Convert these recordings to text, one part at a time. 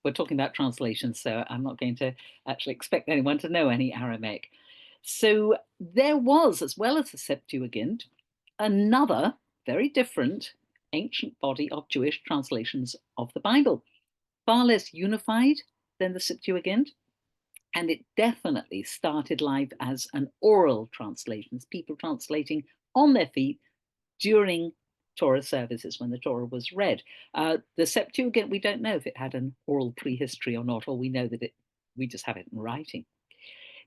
we're talking about translations, so I'm not going to actually expect anyone to know any Aramaic. So there was, as well as the Septuagint, another very different ancient body of Jewish translations of the Bible, far less unified than the Septuagint. And it definitely started life as an oral translation, people translating on their feet during Torah services when the Torah was read. The Septuagint, we don't know if it had an oral prehistory or not, or we know that we just have it in writing.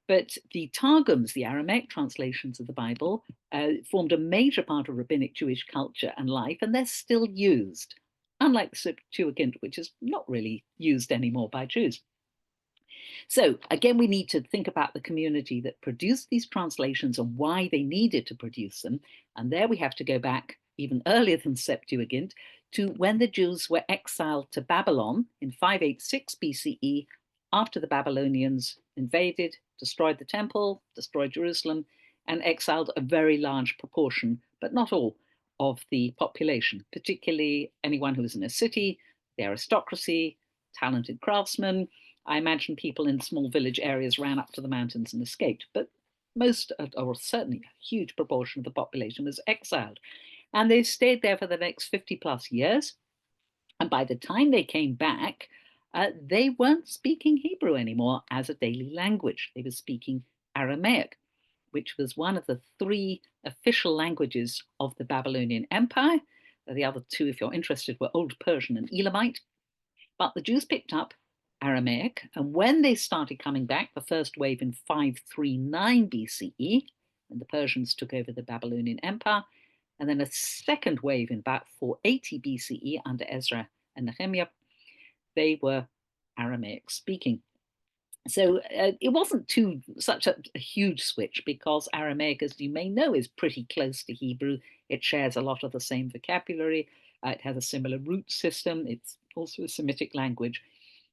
But the Targums, the Aramaic translations of the Bible, formed a major part of rabbinic Jewish culture and life, and they're still used, unlike the Septuagint, which is not really used anymore by Jews. So again, we need to think about the community that produced these translations and why they needed to produce them. And there we have to go back even earlier than Septuagint to when the Jews were exiled to Babylon in 586 BCE after the Babylonians invaded, destroyed the temple, destroyed Jerusalem, and exiled a very large proportion, but not all, of the population, particularly anyone who was in a city, the aristocracy, talented craftsmen. I imagine people in small village areas ran up to the mountains and escaped, but most, or certainly a huge proportion of the population was exiled. And they stayed there for the next 50 plus years. And by the time they came back, they weren't speaking Hebrew anymore as a daily language. They were speaking Aramaic, which was one of the three official languages of the Babylonian Empire. The other two, if you're interested, were Old Persian and Elamite. But the Jews picked up Aramaic, and when they started coming back, the first wave in 539 BCE, when the Persians took over the Babylonian Empire, and then a second wave in about 480 BCE under Ezra and Nehemiah, they were Aramaic speaking. So it wasn't such a huge switch, because Aramaic, as you may know, is pretty close to Hebrew. It shares a lot of the same vocabulary. It has a similar root system. It's also a Semitic language.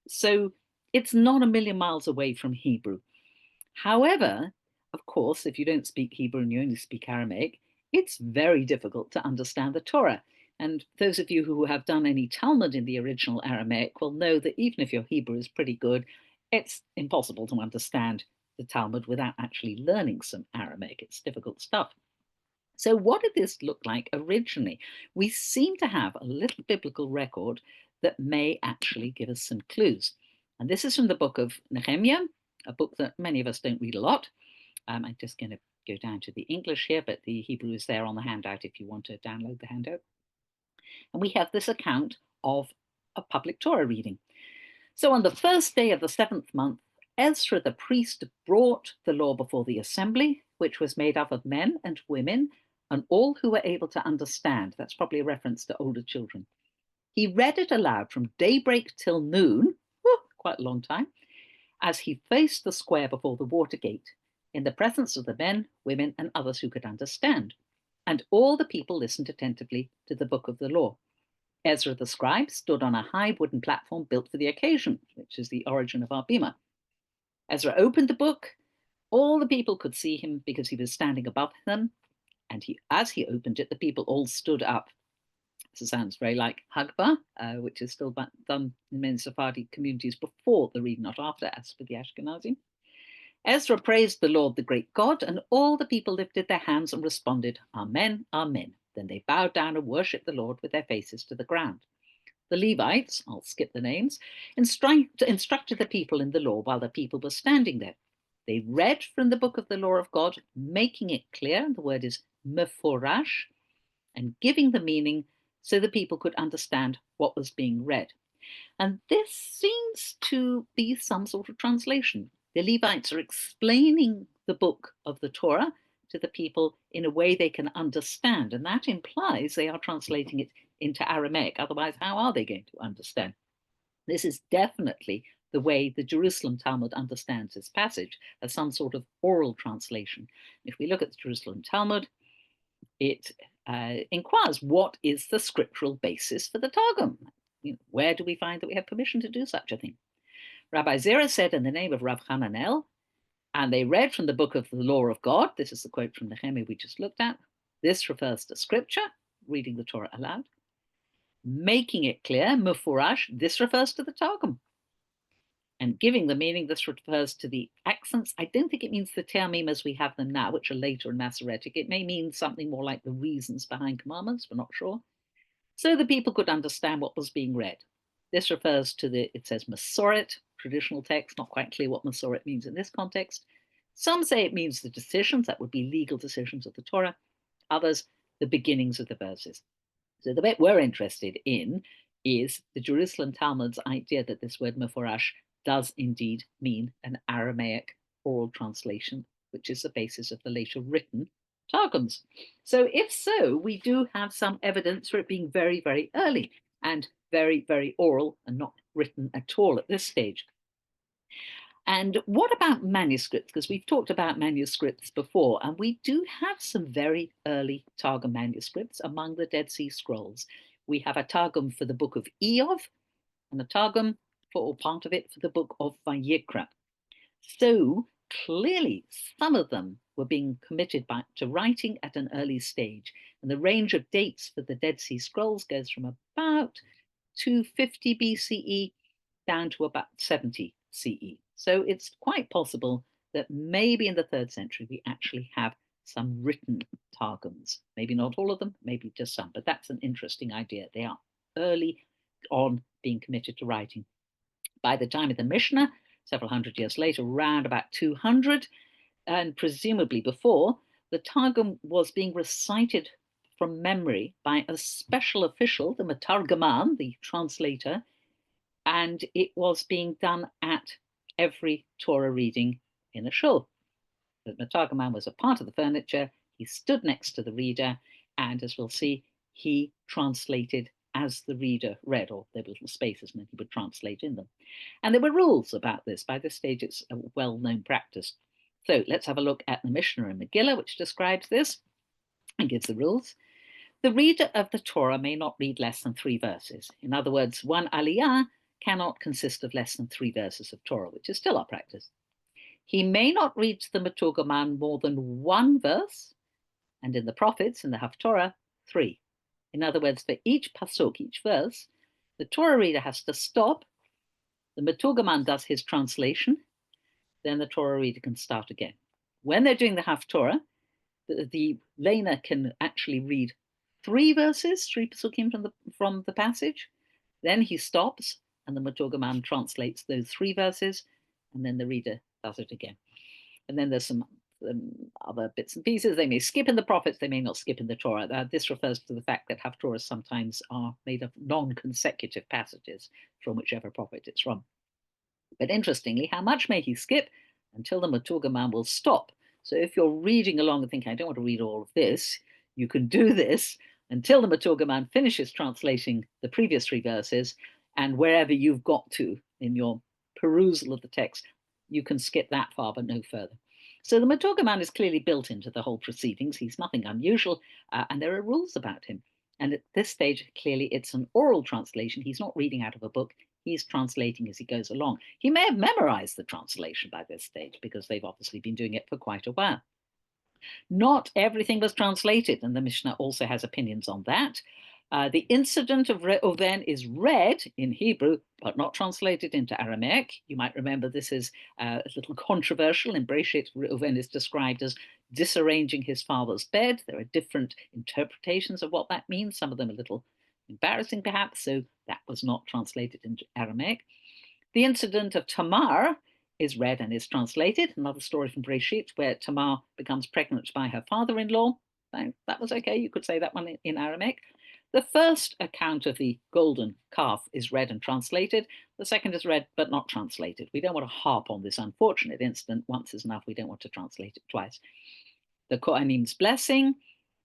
So it's not a million miles away from Hebrew. However, of course, if you don't speak Hebrew and you only speak Aramaic, it's very difficult to understand the Torah. And those of you who have done any Talmud in the original Aramaic will know that even if your Hebrew is pretty good, it's impossible to understand the Talmud without actually learning some Aramaic. It's difficult stuff. So what did this look like originally? We seem to have a little biblical record that may actually give us some clues. And this is from the book of Nehemiah, a book that many of us don't read a lot. I'm just going to go down to the English here, but the Hebrew is there on the handout if you want to download the handout. And we have this account of a public Torah reading. So on the first day of the 7th month, Ezra the priest brought the law before the assembly, which was made up of men and women and all who were able to understand. That's probably a reference to older children. He read it aloud from daybreak till noon, quite a long time, as he faced the square before the water gate, in the presence of the men, women, and others who could understand. And all the people listened attentively to the book of the law. Ezra the scribe stood on a high wooden platform built for the occasion, which is the origin of our bima. Ezra opened the book. All the people could see him because he was standing above them. And as he opened it, the people all stood up. This sounds very like Hagbah, which is still done in many Sephardi communities before the read, not after, as for the Ashkenazi. Ezra praised the Lord, the great God, and all the people lifted their hands and responded, Amen, Amen. Then they bowed down and worshipped the Lord with their faces to the ground. The Levites, I'll skip the names, instructed the people in the law while the people were standing there. They read from the book of the law of God, making it clear, the word is meforash, and giving the meaning so the people could understand what was being read. And this seems to be some sort of translation. The Levites are explaining the book of the Torah to the people in a way they can understand, and that implies they are translating it into Aramaic. Otherwise, how are they going to understand? This is definitely the way the Jerusalem Talmud understands this passage, as some sort of oral translation. If we look at the Jerusalem Talmud, it inquires, what is the scriptural basis for the Targum? Where do we find that we have permission to do such a thing? Rabbi Zera said in the name of Rav Hananel, and they read from the book of the law of God. This is the quote from Nehemiah we just looked at. This refers to scripture, reading the Torah aloud. Making it clear, mufurash, this refers to the Targum. And giving the meaning, this refers to the accents. I don't think it means the Targumim as we have them now, which are later in Masoretic. It may mean something more like the reasons behind commandments, we're not sure. So the people could understand what was being read. This refers to it says Masoret, traditional text, not quite clear what Masoret means in this context. Some say it means the decisions, that would be legal decisions of the Torah. Others, the beginnings of the verses. So the bit we're interested in is the Jerusalem Talmud's idea that this word Meforash does indeed mean an Aramaic oral translation, which is the basis of the later written Targums. So if so, we do have some evidence for it being very, very early and very, very oral and not written at all at this stage. And what about manuscripts? Because we've talked about manuscripts before, and we do have some very early Targum manuscripts among the Dead Sea Scrolls. We have a Targum for the book of Eov and a Targum for, or part of it, for the book of Vayikra. So clearly some of them were being committed back to writing at an early stage. And the range of dates for the Dead Sea Scrolls goes from about 250 BCE down to about 70 CE. So it's quite possible that maybe in the 3rd century we actually have some written Targums. Maybe not all of them, maybe just some, but that's an interesting idea. They are early on being committed to writing. By the time of the Mishnah, several hundred years later, around about 200, and presumably before, the Targum was being recited from memory by a special official, the Targuman, the translator, and it was being done at every Torah reading in a shul. The Targuman was a part of the furniture. He stood next to the reader, and as we'll see, he translated as the reader read, or there were little spaces and then he would translate in them. And there were rules about this. By this stage, it's a well-known practice. So let's have a look at the Mishnah and Megillah, which describes this and gives the rules. The reader of the Torah may not read less than 3 verses. In other words, one aliyah cannot consist of less than 3 verses of Torah, which is still our practice. He may not read to the Maturgaman more than 1 verse, and in the prophets, in the Haftorah, 3. In other words, for each pasuk, each verse, the Torah reader has to stop, the Maturgaman does his translation, then the Torah reader can start again. When they're doing the Haftorah, the laner can actually read 3 verses, 3 pasukim from the passage, then he stops, and the Maturgaman translates those 3 verses, and then the reader does it again. And then there's some other bits and pieces. They may skip in the prophets, they may not skip in the Torah. This refers to the fact that Haftorahs sometimes are made of non-consecutive passages from whichever prophet it's from. But interestingly, how much may he skip? Until the Maturgaman will stop. So if you're reading along and thinking, I don't want to read all of this, you can do this until the Maturgaman finishes translating the previous 3 verses, and wherever you've got to in your perusal of the text, you can skip that far, but no further. So the Maturgaman is clearly built into the whole proceedings. He's nothing unusual, and there are rules about him. And at this stage, clearly it's an oral translation. He's not reading out of a book. He's translating as he goes along. He may have memorized the translation by this stage because they've obviously been doing it for quite a while. Not everything was translated, and the Mishnah also has opinions on that. The incident of Reuven is read in Hebrew, but not translated into Aramaic. You might remember this is a little controversial. In Bereshit, Reuven is described as disarranging his father's bed. There are different interpretations of what that means. Some of them a little embarrassing, perhaps, so that was not translated into Aramaic. The incident of Tamar is read and is translated. Another story from Bereshit where Tamar becomes pregnant by her father-in-law. That was okay. You could say that one in Aramaic. The first account of the golden calf is read and translated. The second is read but not translated. We don't want to harp on this unfortunate incident. Once is enough. We don't want to translate it twice. The Kohanim's blessing,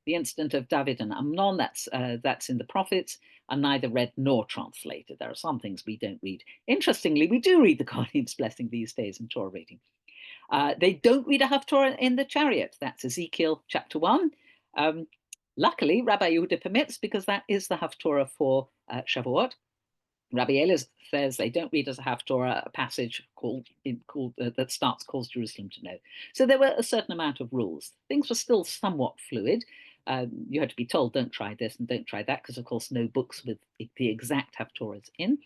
the incident of David and Amnon, that's in the prophets, are neither read nor translated. There are some things we don't read. Interestingly, we do read the Kohanim's blessing these days in Torah reading. They don't read a Haftorah in the chariot. That's Ezekiel chapter 1. Luckily, Rabbi Yehuda permits, because that is the Haftorah for Shavuot. Rabbi Eliezer says they don't read as a Haftorah a passage that starts "Calls Jerusalem to know." So there were a certain amount of rules. Things were still somewhat fluid. You had to be told, don't try this and don't try that, because of course no books with the exact Haftorahs in.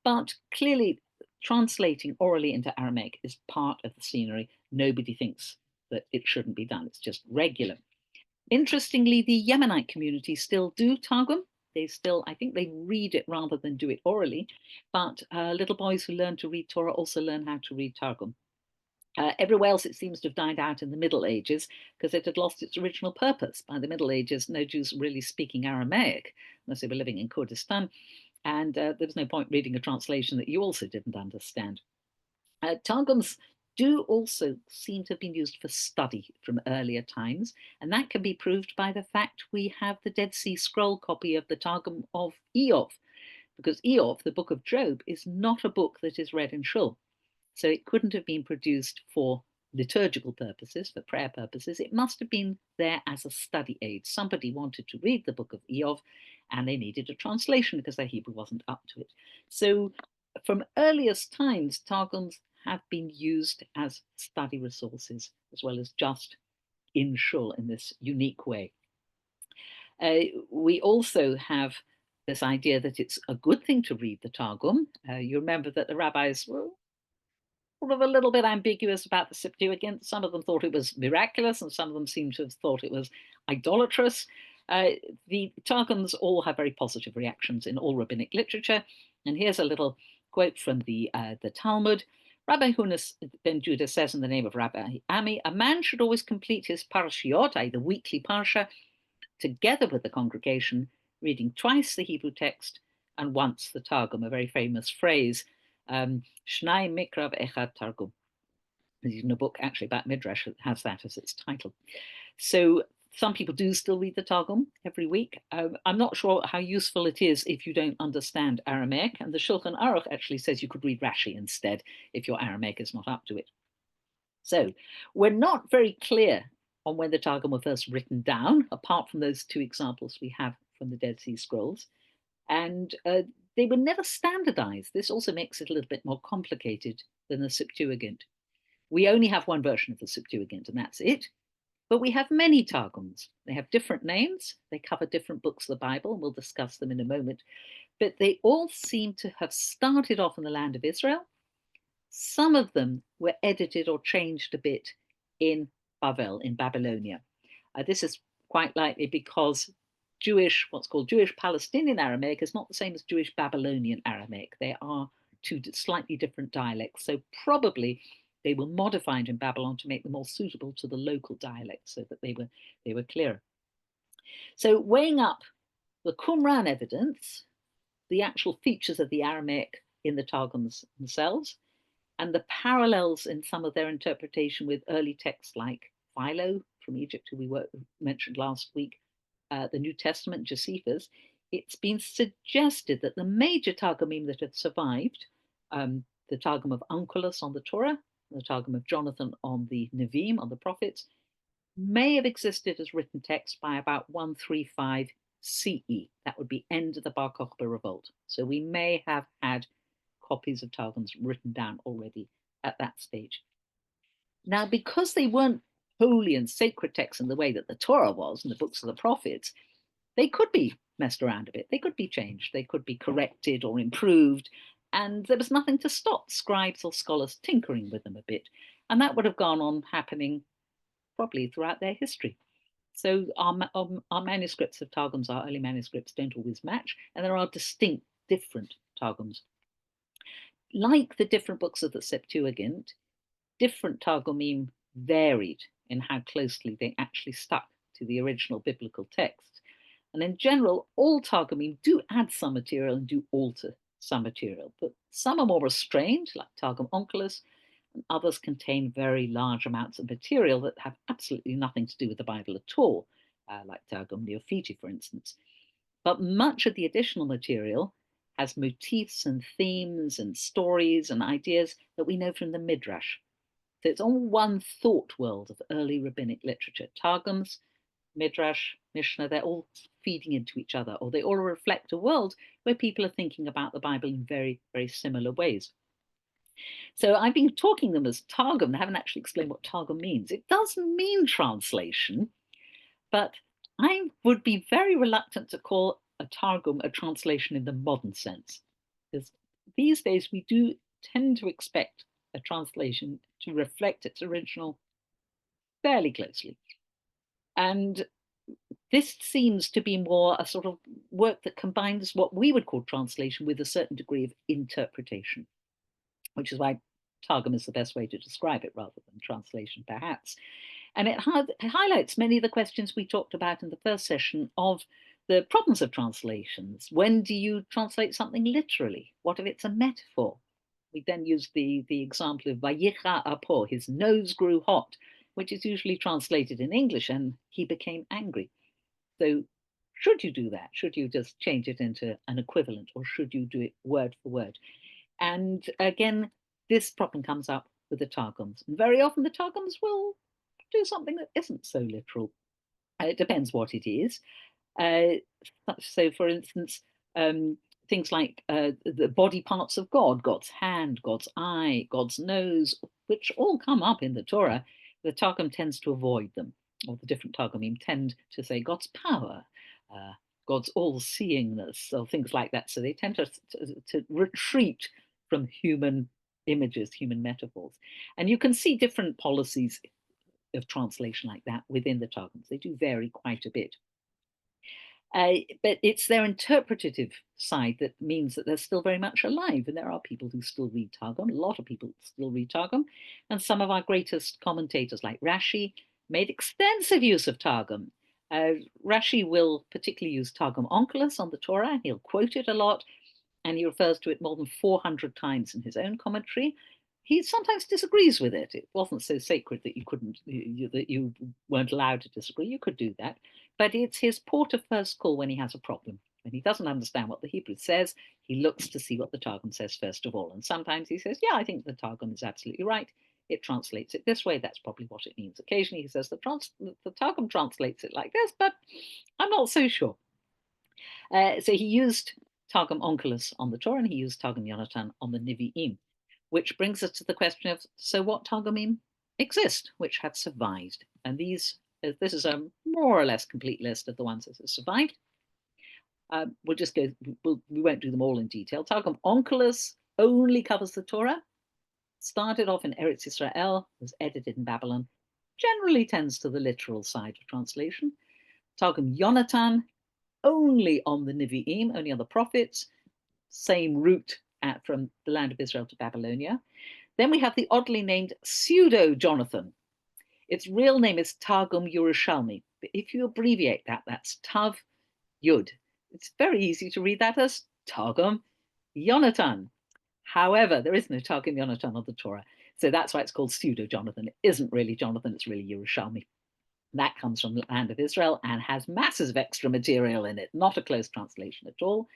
But clearly, translating orally into Aramaic is part of the scenery. Nobody thinks that it shouldn't be done. It's just regular. Interestingly, the Yemenite community still do Targum. They still, I think they read it rather than do it orally, but little boys who learn to read Torah also learn how to read Targum. Everywhere else, it seems to have died out in the Middle Ages because it had lost its original purpose. By the Middle Ages, no Jews were really speaking Aramaic unless they were living in Kurdistan, and there was no point reading a translation that you also didn't understand. Targums do also seem to have been used for study from earlier times, and that can be proved by the fact we have the Dead Sea Scroll copy of the Targum of Eov, because Eov, the book of Job, is not a book that is read in shul. So it couldn't have been produced for liturgical purposes, for prayer purposes. It must have been there as a study aid. Somebody wanted to read the book of Eov and they needed a translation because their Hebrew wasn't up to it. So from earliest times, Targums have been used as study resources as well as just in shul in this unique way. We also have this idea that it's a good thing to read the Targum. You remember that the rabbis were sort of a little bit ambiguous about the Septuagint. Some of them thought it was miraculous, and some of them seem to have thought it was idolatrous. The Targums all have very positive reactions in all rabbinic literature. And here's a little quote from the Talmud. Rabbi Hunas ben Judah says in the name of Rabbi Ami, a man should always complete his parashiot, i.e. the weekly parsha, together with the congregation, reading twice the Hebrew text and once the Targum, a very famous phrase, Shnai Mikrav Echad Targum. There's even a book actually about midrash that has that as its title. So some people do still read the Targum every week. I'm not sure how useful it is if you don't understand Aramaic, and the Shulchan Aruch actually says you could read Rashi instead if your Aramaic is not up to it. So we're not very clear on when the Targum were first written down, apart from those two examples we have from the Dead Sea Scrolls. And they were never standardized. This also makes it a little bit more complicated than the Septuagint. We only have one version of the Septuagint, and that's it. But we have many Targums. They have different names. They cover different books of the Bible, and we'll discuss them in a moment. But they all seem to have started off in the land of Israel. Some of them were edited or changed a bit in Bavel, in Babylonia. This is quite likely because Jewish, what's called Jewish Palestinian Aramaic, is not the same as Jewish Babylonian Aramaic. They are two slightly different dialects. So probably they were modified in Babylon to make them more suitable to the local dialect so that they were clearer. So weighing up the Qumran evidence, the actual features of the Aramaic in the Targums themselves, and the parallels in some of their interpretation with early texts like Philo from Egypt, who we mentioned last week, the New Testament, Josephus, it's been suggested that the major Targumim that have survived, the Targum of Onkelos on the Torah, the Targum of Jonathan on the Nevi'im, on the prophets, may have existed as written text by about 135 CE. That would be end of the Bar Kokhba revolt. So we may have had copies of Targums written down already at that stage. Now, because they weren't holy and sacred texts in the way that the Torah was and the books of the prophets, they could be messed around a bit. They could be changed. They could be corrected or improved. And there was nothing to stop scribes or scholars tinkering with them a bit. And that would have gone on happening probably throughout their history. So our manuscripts of Targums, our early manuscripts, don't always match. And there are distinct, different Targums. Like the different books of the Septuagint, different Targumim varied in how closely they actually stuck to the original biblical text. And in general, all Targumim do add some material and do alter some material, but some are more restrained, like Targum Onkelos, and others contain very large amounts of material that have absolutely nothing to do with the Bible at all, like Targum Neophiti, for instance. But much of the additional material has motifs and themes and stories and ideas that we know from the midrash. So it's all one thought world of early rabbinic literature. Targums, midrash, Mishnah, they're all feeding into each other, or they all reflect a world where people are thinking about the Bible in very, very similar ways. So I've been talking them as Targum. I haven't actually explained what Targum means. It does mean translation, but I would be very reluctant to call a Targum a translation in the modern sense, because these days we do tend to expect a translation to reflect its original fairly closely. And this seems to be more a sort of work that combines what we would call translation with a certain degree of interpretation, which is why Targum is the best way to describe it rather than translation, perhaps. And it highlights many of the questions we talked about in the first session of the problems of translations. When do you translate something literally? What if it's a metaphor? We then use the example of Vayicha apo, his nose grew hot, which is usually translated in English, and he became angry. So should you do that? Should you just change it into an equivalent, or should you do it word for word? And again, this problem comes up with the Targums. And very often the Targums will do something that isn't so literal. It depends what it is. So, for instance, things like the body parts of God, God's hand, God's eye, God's nose, which all come up in the Torah, the Targum tends to avoid them, or the different Targumim tend to say God's power, God's all-seeingness, or things like that. So they tend to retreat from human images, human metaphors. And you can see different policies of translation like that within the Targums. They do vary quite a bit. But it's their interpretative side that means that they're still very much alive. And there are people who still read Targum, a lot of people still read Targum. And some of our greatest commentators, like Rashi, made extensive use of Targum. Rashi will particularly use Targum Onkelos on the Torah. He'll quote it a lot, and he refers to it more than 400 times in his own commentary. He sometimes disagrees with it. It wasn't so sacred that that you weren't allowed to disagree. You could do that. But it's his port of first call when he has a problem. When he doesn't understand what the Hebrew says, he looks to see what the Targum says first of all. And sometimes he says, yeah, I think the Targum is absolutely right. It translates it this way. That's probably what it means. Occasionally he says the Targum translates it like this, but I'm not so sure. So he used Targum Onkelos on the Torah, and he used Targum Yonatan on the Nevi'im, which brings us to the question of, so what Targumim exist, which have survived? And this is a more or less complete list of the ones that have survived. We'll just go, we won't do them all in detail. Targum Onkelos only covers the Torah, started off in Eretz Israel, was edited in Babylon, generally tends to the literal side of translation. Targum Yonatan, only on the Nevi'im, only on the prophets, same route from the land of Israel to Babylonia. Then we have the oddly named Pseudo-Jonathan. Its real name is Targum Yerushalmi. But if you abbreviate that, that's Tav Yud. It's very easy to read that as Targum Yonatan. However, there is no Targum Yonatan on the Torah. So that's why it's called Pseudo-Jonathan. It isn't really Jonathan, it's really Yerushalmi. That comes from the land of Israel and has masses of extra material in it, not a close translation at all.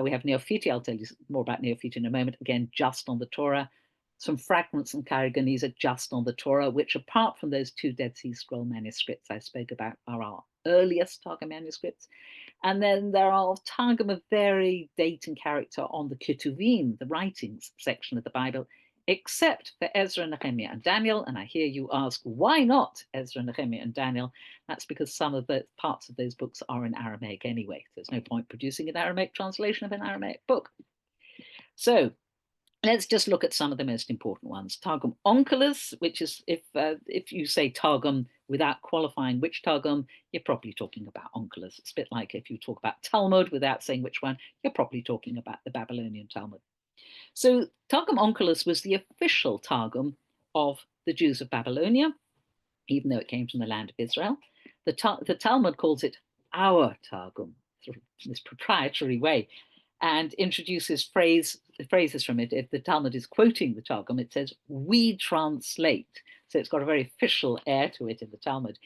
We have Neophiti. I'll tell you more about Neophiti in a moment. Again, just on the Torah. Some fragments and Karaganese just on the Torah, which apart from those two Dead Sea Scroll manuscripts I spoke about are our earliest Targum manuscripts. And then there are Targum of varied date and character on the Ketuvim, the writings section of the Bible, except for Ezra, Nehemiah, and Daniel. And I hear you ask, why not Ezra, Nehemiah, and Daniel? That's because some of the parts of those books are in Aramaic anyway. There's no point producing an Aramaic translation of an Aramaic book. So let's just look at some of the most important ones. Targum Onkelos, which is, if you say Targum without qualifying which Targum, you're probably talking about Onkelos. It's a bit like if you talk about Talmud without saying which one, you're probably talking about the Babylonian Talmud. So Targum Onkelos was the official Targum of the Jews of Babylonia, even though it came from the land of Israel. The Talmud calls it our Targum, sort of in this proprietary way, and introduces phrases from it. If the Talmud is quoting the Targum, it says, we translate. So it's got a very official air to it in the Talmud.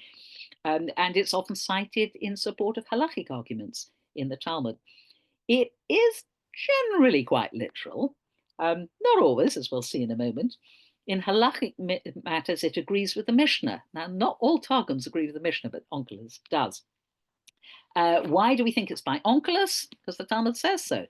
And it's often cited in support of halachic arguments in the Talmud. It is generally quite literal, not always, as we'll see in a moment. In halachic matters, it agrees with the Mishnah. Now, not all Targums agree with the Mishnah, but Onkelos does. Why do we think it's by Onkelos? Because the Talmud says so.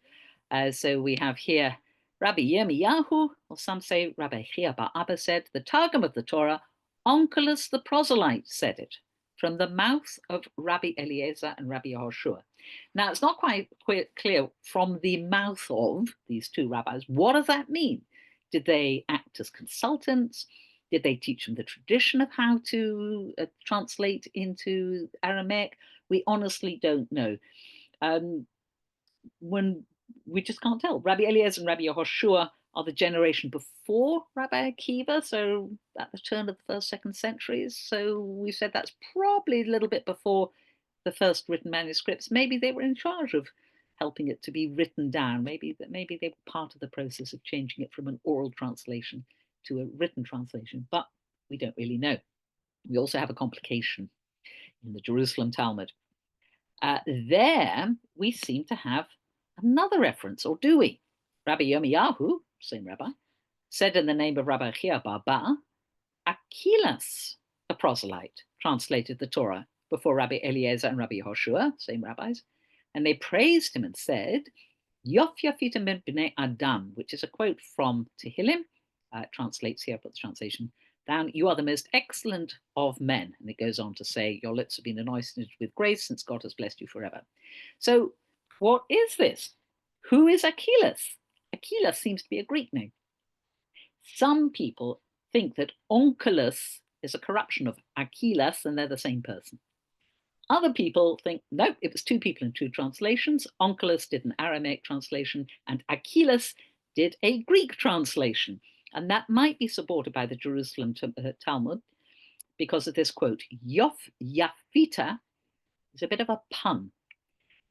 So we have here Rabbi Yirmiyahu, or some say Rabbi Chia bar Abba said, the Targum of the Torah, Onkelos the proselyte said it, from the mouth of Rabbi Eliezer and Rabbi Yehoshua. Now, it's not quite clear from the mouth of these two rabbis. What does that mean? Did they act as consultants? Did they teach them the tradition of how to translate into Aramaic? We honestly don't know. When we just can't tell. Rabbi Eliezer and Rabbi Yehoshua are the generation before Rabbi Akiva, so at the turn of the first, second centuries. So we said that's probably a little bit before the first written manuscripts. Maybe they were in charge of helping it to be written down. Maybe they were part of the process of changing it from an oral translation to a written translation, but we don't really know. We also have a complication in the Jerusalem Talmud. There we seem to have another reference, or do we? Rabbi Yirmiyahu, same rabbi, said in the name of Rabbi Chia Barba, Achilas, a proselyte, translated the Torah before Rabbi Eliezer and Rabbi Yehoshua, same rabbis, and they praised him and said, Yof yafitem ben bnei Adam, which is a quote from Tehillim, translates here, put the translation down, you are the most excellent of men. And it goes on to say, your lips have been anointed with grace since God has blessed you forever. So what is this? Who is Achilas? Achilas seems to be a Greek name. Some people think that onkelos is a corruption of Achilas and they're the same person. Other people think, no, it was two people in two translations. Onkelos did an Aramaic translation and Achilas did a Greek translation. And that might be supported by the Jerusalem Talmud because of this quote, Yof Yafita is a bit of a pun.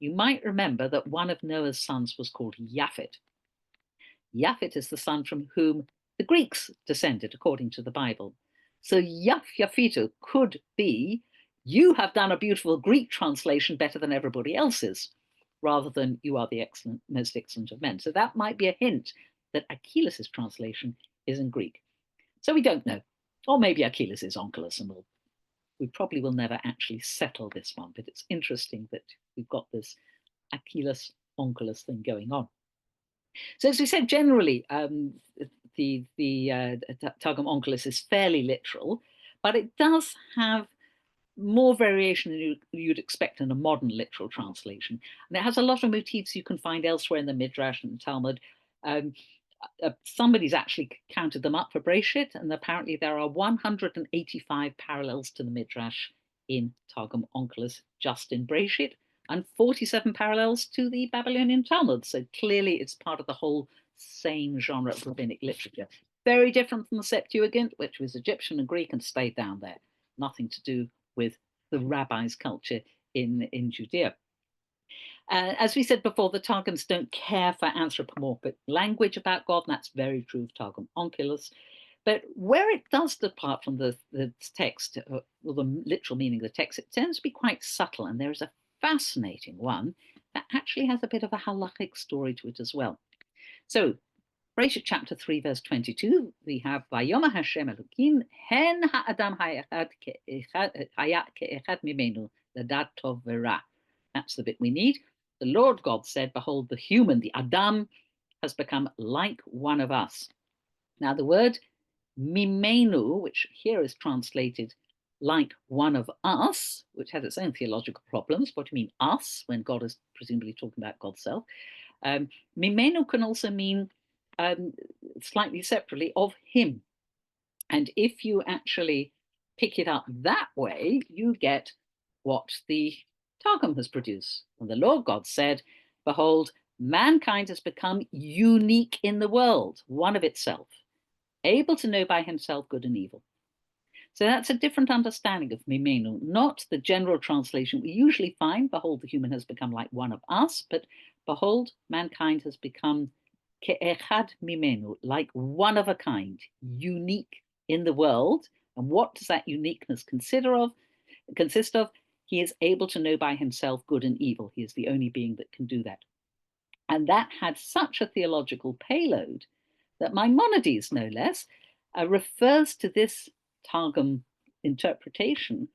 You might remember that one of Noah's sons was called Japhet. Japhet is the son from whom the Greeks descended, according to the Bible. So Yof Yafitu could be, you have done a beautiful Greek translation better than everybody else's, rather than you are the excellent, most excellent of men. So that might be a hint that Achilas' translation is in Greek. So we don't know. Or maybe Achilas is onkelos, and we probably will never actually settle this one, but it's interesting that we've got this Achilas onkelos thing going on. So as we said, generally, the Targum onkelos is fairly literal, but it does have more variation than you'd expect in a modern literal translation. And it has a lot of motifs you can find elsewhere in the midrash and the Talmud. Somebody's actually counted them up for Breshit, and apparently there are 185 parallels to the midrash in Targum onkelos just in Breshit, and 47 parallels to the Babylonian Talmud. So clearly it's part of the whole same genre of rabbinic literature. Very different from the Septuagint, which was Egyptian and Greek and stayed down there. Nothing to do with the rabbis' culture in Judea. As we said before, the Targums don't care for anthropomorphic language about God, and that's very true of Targum onkelos. But where it does depart from the text, or the literal meaning of the text, it tends to be quite subtle. And there is a fascinating one that actually has a bit of a halachic story to it as well. So, Bereshit chapter 3, verse 22, we have Vayoma Hashem Elokim, Hen ha'adam ha'echad ke'echad mimenu, l'dat tov v'ra. That's the bit we need. The Lord God said, behold, the human, the Adam, has become like one of us. Now, the word mimenu, which here is translated like one of us, which has its own theological problems. What do you mean us, when God is presumably talking about God's self? Mimenu can also mean slightly separately of him. And if you actually pick it up that way, you get what the Targum has produced. And the Lord God said, behold, mankind has become unique in the world, one of itself, able to know by himself good and evil. So that's a different understanding of mimenu, not the general translation we usually find, behold, the human has become like one of us, but behold, mankind has become ke'echad mimenu, like one of a kind, unique in the world. And what does that uniqueness consist of? He is able to know by himself good and evil. He is the only being that can do that. And that had such a theological payload that Maimonides, no less, refers to this Targum interpretation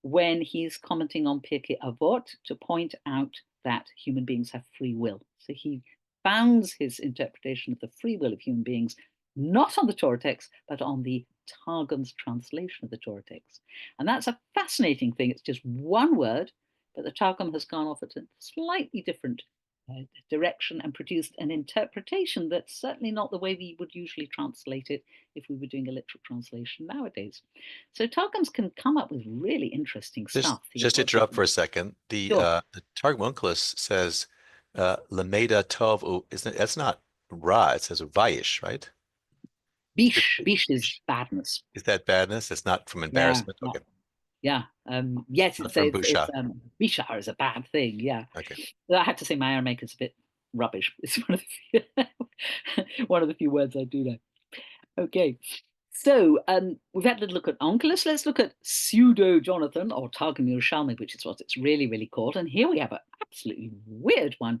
when he's commenting on Pirkei Avot to point out that human beings have free will. So he founds his interpretation of the free will of human beings not on the Torah text, but on the Targum's translation of the Torah text. And that's a fascinating thing. It's just one word, but the Targum has gone off at a slightly different direction and produced an interpretation that's certainly not the way we would usually translate it if we were doing a literal translation nowadays. So Targums can come up with really interesting stuff. Just to interrupt for a second, the Sure. Targum says Lameda Tov, isn't it? That's not Ra, it says Vayish, right? Bish is badness. Is that badness? It's not from Yeah, embarrassment? yeah, Okay. yeah. Yes, Not it's from it's Busha. bishar is a bad thing. Yeah, Okay. I have to say my Aramaic is a bit rubbish. It's one of the few, one of the few words I do know. Okay, so we've had a little look at Onkelos. Let's look at pseudo Jonathan or Targum Yerushalmi, which is what it's really called. And here we have an absolutely weird one.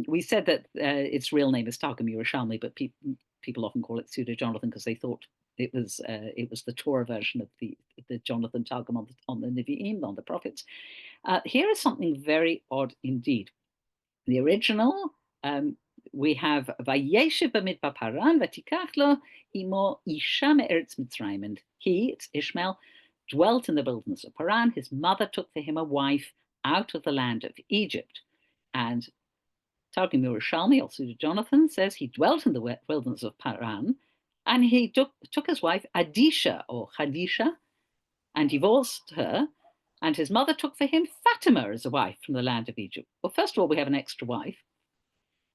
We said that its real name is Targum Yerushalmi, but people often call it pseudo Jonathan because they thought it was the Torah version of the Jonathan Targum on the Nevi'im, on the prophets. Here is something very odd indeed. The original, we have Vayeshev b'midbar Paran v'tikach lo imo isha me'eretz Mitzrayim, and he, it's Ishmael, dwelt in the wilderness of Paran. His mother took for him a wife out of the land of Egypt. And Targum Yerushalmi, also to Jonathan, says he dwelt in the wilderness of Paran, and he took his wife Adisha or Hadisha and divorced her, and his mother took for him Fatima as a wife from the land of Egypt. Well, first of all, we have an extra wife.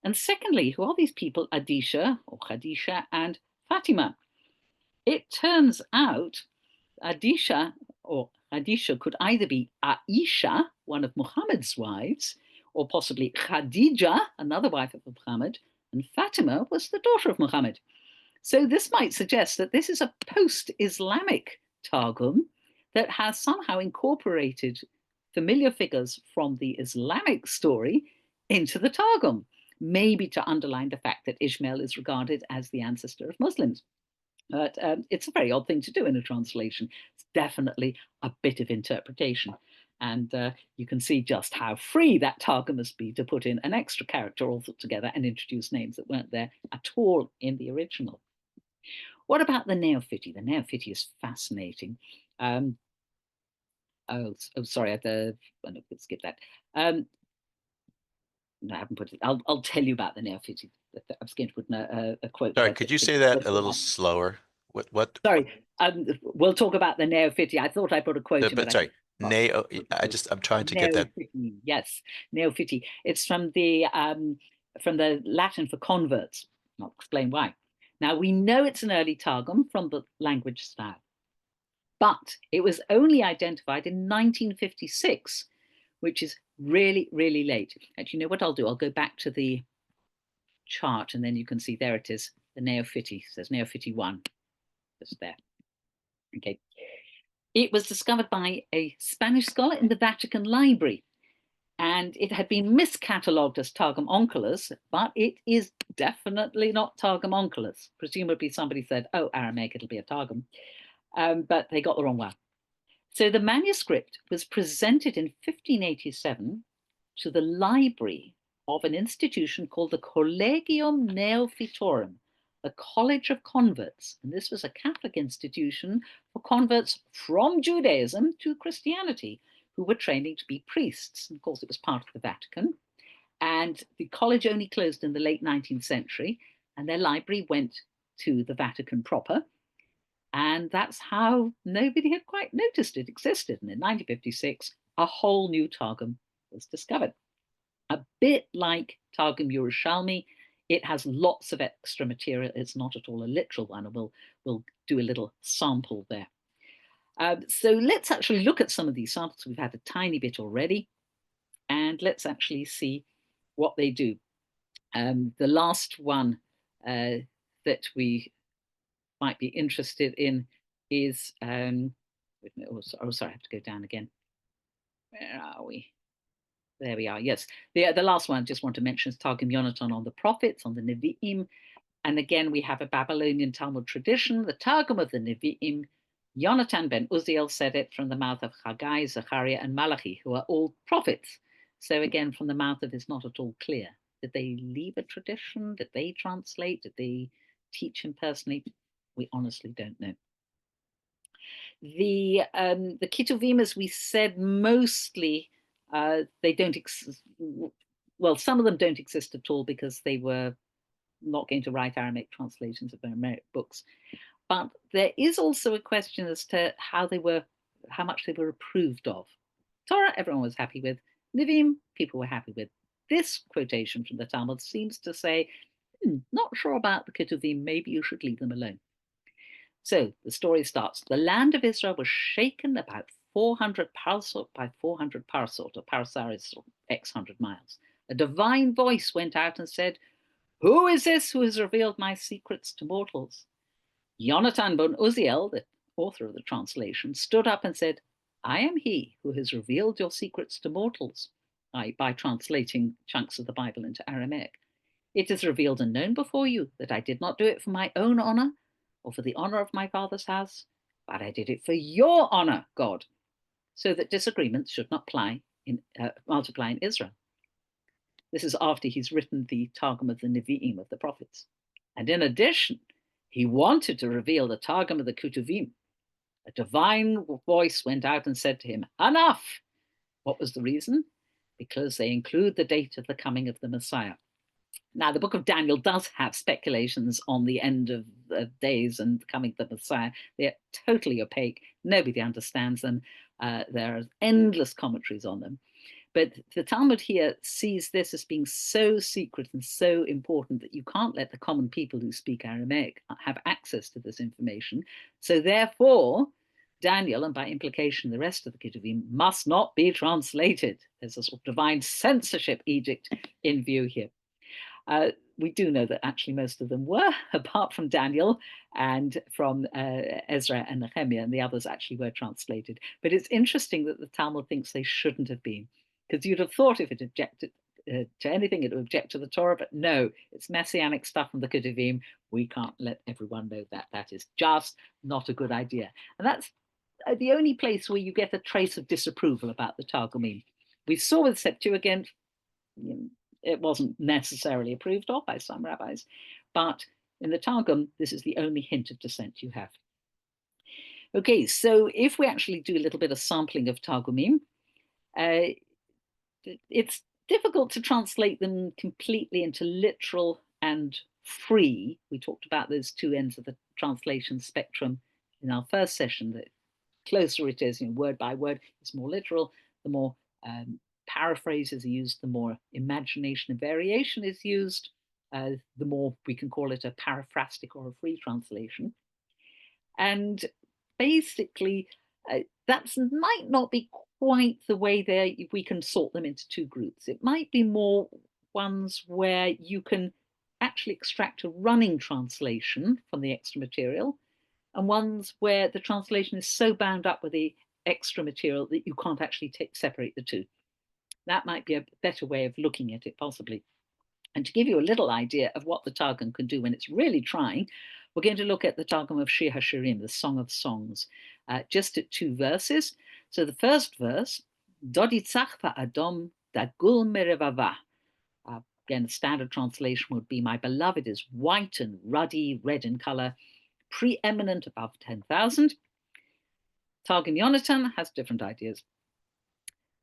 And secondly, who are these people, Adisha or Khadisha and Fatima? It turns out Adisha or Adisha could either be Aisha, one of Muhammad's wives, or possibly Khadija, another wife of Muhammad, and Fatima was the daughter of Muhammad. So this might suggest that this is a post-Islamic Targum that has somehow incorporated familiar figures from the Islamic story into the Targum, maybe to underline the fact that Ishmael is regarded as the ancestor of Muslims. But it's a very odd thing to do in a translation. It's definitely a bit of interpretation. And you can see just how free that Targum must be to put in an extra character all together and introduce names that weren't there at all in the original. What about the Neophyte? The Neophyte is fascinating. Sorry, I could skip that. No, I haven't put it. I'll tell you about the Neophyte. I was going to put a quote. Sorry, could you say that a little slower? What? Sorry, we'll talk about the Neophyte. I thought I put a quote in, But but sorry, I I'm trying to get that. Neophyte, yes, Neophyte. It's from the Latin for converts. I'll explain why. Now we know it's an early Targum from the language style, but it was only identified in 1956, which is really late. And you know what I'll do? I'll go back to the chart, and then you can see there it is. The Neophyte. It says Neophyte 1. Just there. Okay. It was discovered by a Spanish scholar in the Vatican Library, and it had been miscatalogued as Targum Onkelos, but it is definitely not Targum Onkelos. Presumably somebody said, oh, Aramaic, it'll be a Targum, but they got the wrong one. So the manuscript was presented in 1587 to the library of an institution called the Collegium Neophitorum, the College of Converts. And this was a Catholic institution for converts from Judaism to Christianity who were training to be priests. And of course, it was part of the Vatican. And the college only closed in the late 19th century, and their library went to the Vatican proper. And that's how nobody had quite noticed it existed. And in 1956, a whole new Targum was discovered. A bit like Targum Yerushalmi, it has lots of extra material. It's not at all a literal one, and we'll do a little sample there. So let's actually look at some of these samples. We've had a tiny bit already, and let's actually see what they do. The last one that we might be interested in is, sorry, I have to go down again. Where are we? There we are. Yes, the last one I just want to mention is Targum Yonatan on the prophets, on the Nevi'im. And again, we have a Babylonian Talmud tradition, the Targum of the Nevi'im. Yonatan ben Uziel said it from the mouth of Haggai, Zechariah, and Malachi, who are all prophets. So again, from the mouth of is not at all clear. Did they leave a tradition? Did they translate? Did they teach him personally? We honestly don't know. The Ketuvim, as we said, mostly they don't well, some of them don't exist at all because they were not going to write Aramaic translations of Aramaic books. But there is also a question as to how much they were approved of. Torah, everyone was happy with. Nevi'im, people were happy with. This quotation from the Talmud seems to say, not sure about the Ketuvim, maybe you should leave them alone. So the story starts. The land of Israel was shaken about 400 parsot by 400 parsot, or parsar is X 100 miles. A divine voice went out and said, "Who is this who has revealed my secrets to mortals?" Yonatan ben Uziel, the author of the translation, stood up and said, "I am he who has revealed your secrets to mortals," by translating chunks of the Bible into Aramaic. "It is revealed and known before you that I did not do it for my own honor or for the honor of my father's house, but I did it for your honor, God, so that disagreements should not multiply in Israel." This is after he's written the Targum of the Nevi'im, of the prophets. And in addition, he wanted to reveal the Targum of the Ketuvim. A divine voice went out and said to him, "Enough!" What was the reason? Because they include the date of the coming of the Messiah. Now, the book of Daniel does have speculations on the end of days and the coming of the Messiah. They're totally opaque. Nobody understands them. There are endless commentaries on them. But the Talmud here sees this as being so secret and so important that you can't let the common people who speak Aramaic have access to this information. So therefore, Daniel, and by implication the rest of the Ketuvim, must not be translated. There's a sort of divine censorship edict in view here. We do know that actually most of them were, apart from Daniel and from Ezra and Nehemiah, and the others actually were translated. But it's interesting that the Talmud thinks they shouldn't have been, because you'd have thought if it objected to anything, it would object to the Torah, but no, it's messianic stuff from the Ketuvim. We can't let everyone know that. That is just not a good idea. And that's the only place where you get a trace of disapproval about the Targumim. We saw with Septuagint, it wasn't necessarily approved of by some rabbis, but in the Targum, this is the only hint of dissent you have. Okay, so if we actually do a little bit of sampling of Targumim, it's difficult to translate them completely into literal and free. We talked about those two ends of the translation spectrum in our first session. The closer it is, word by word, it's more literal. The more paraphrases are used, the more imagination and variation is used, the more we can call it a paraphrastic or a free translation. And basically, that might not be quite the way we can sort them into two groups. It might be more ones where you can actually extract a running translation from the extra material, and ones where the translation is so bound up with the extra material that you can't actually separate the two. That might be a better way of looking at it, possibly. And to give you a little idea of what the Targum can do when it's really trying, we're going to look at the Targum of Shir HaShirim, the Song of Songs, just at 2 verses. So the first verse, Dodi tzachva adom dagul merevava. Again, the standard translation would be, "My beloved is white and ruddy, red in color, preeminent above 10,000. Targum Yonatan has different ideas.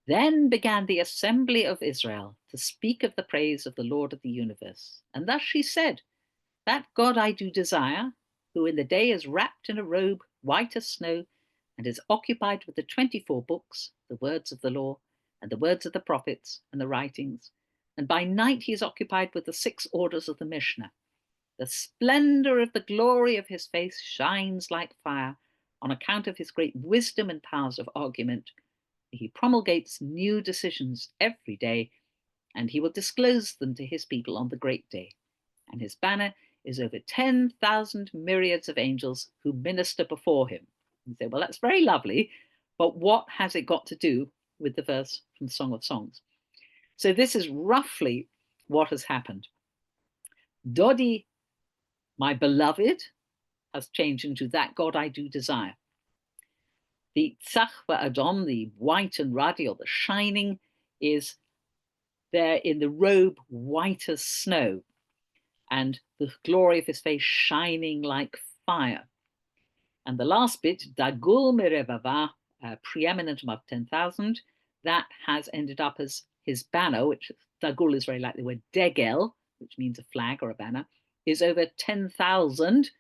Then began the assembly of Israel to speak of the praise of the Lord of the universe. And thus she said, that God I do desire, who in the day is wrapped in a robe white as snow, and is occupied with the 24 books, the words of the law, and the words of the prophets, and the writings. And by night he is occupied with the 6 orders of the Mishnah. The splendor of the glory of his face shines like fire on account of his great wisdom and powers of argument. He promulgates new decisions every day, and he will disclose them to his people on the great day. And his banner is over 10,000 myriads of angels who minister before him." You say, well, that's very lovely, but what has it got to do with the verse from Song of Songs? So this is roughly what has happened. Dodi, my beloved, has changed into that God I do desire. The tzachva adom, the white and ruddy, or the shining, is there in the robe white as snow, and the glory of his face shining like fire. And the last bit, dagul merevava, preeminent above 10,000, that has ended up as his banner, which Dagul is very like the word degel, which means a flag or a banner, is over 10,000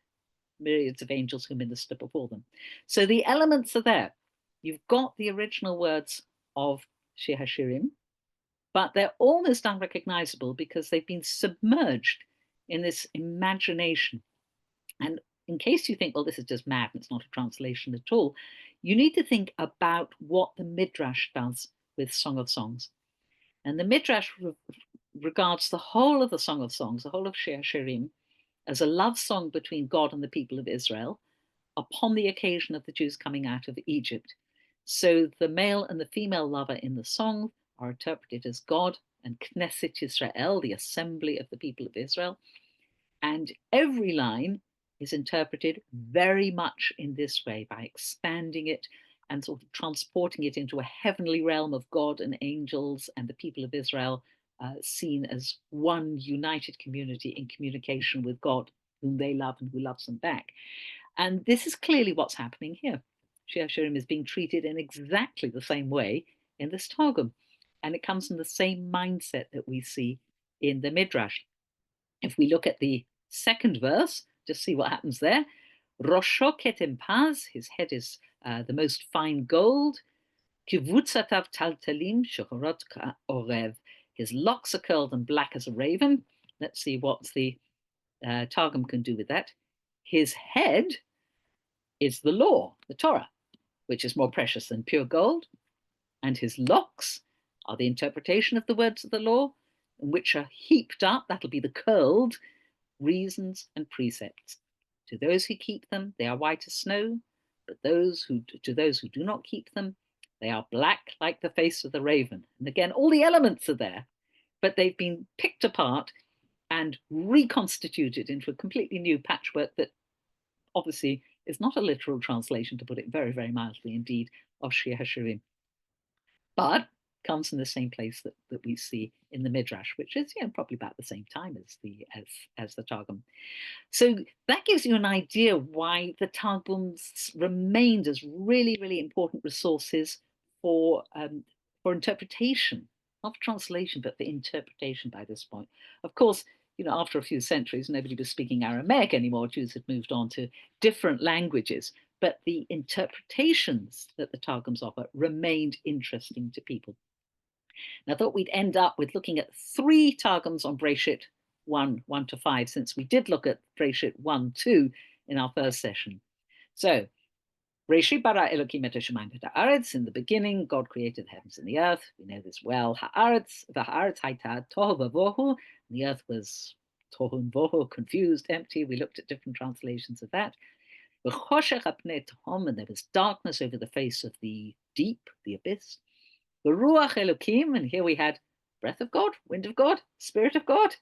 myriads of angels who minister before them. So the elements are there. You've got the original words of Shir HaShirim, but they're almost unrecognizable because they've been submerged in this imagination. And in case you think, well, this is just mad and it's not a translation at all, you need to think about what the midrash does with Song of Songs. And the midrash regards the whole of the Song of Songs, the whole of Shir HaShirim, as a love song between God and the people of Israel upon the occasion of the Jews coming out of Egypt. So the male and the female lover in the song are interpreted as God and Knesset Yisrael, the assembly of the people of Israel. And every line is interpreted very much in this way by expanding it and sort of transporting it into a heavenly realm of God and angels and the people of Israel, seen as one united community in communication with God, whom they love and who loves them back. And this is clearly what's happening here. Shir HaShirim is being treated in exactly the same way in this Targum. And it comes from the same mindset that we see in the Midrash. If we look at the second verse, just see what happens there. Rosho ketem paz, his head is the most fine gold. Kivutzatav taltalim shochorot orev. His locks are curled and black as a raven. Let's see what the Targum can do with that. His head is the law, the Torah, which is more precious than pure gold. And his locks are the interpretation of the words of the law, which are heaped up, that'll be the curled, reasons and precepts. To those who keep them, they are white as snow, but to those who do not keep them, they are black like the face of the raven. And again, all the elements are there, but they've been picked apart and reconstituted into a completely new patchwork that obviously is not a literal translation, to put it very, very mildly indeed, of Shir HaShirim, but comes from the same place that we see in the Midrash, which is probably about the same time as the Targum. So that gives you an idea why the Targums remained as really, really important resources for interpretation, not for translation, but for interpretation by this point. Of course, after a few centuries, nobody was speaking Aramaic anymore. Jews had moved on to different languages, but the interpretations that the Targums offer remained interesting to people. And I thought we'd end up with looking at 3 Targums on Breshit 1 to 5, since we did look at Breshit 1, 2 in our first session. So, Breshit bara Elokim et hashamayim v'et haaretz. In the beginning, God created the heavens and the earth. We know this well. Haaretz haita tohu v'vohu. The earth was tohu and vohu, confused, empty. We looked at different translations of that. V'choshech apnei tehom, and there was darkness over the face of the deep, the abyss. V'ruach Elokim, and here we had breath of God, wind of God, spirit of God.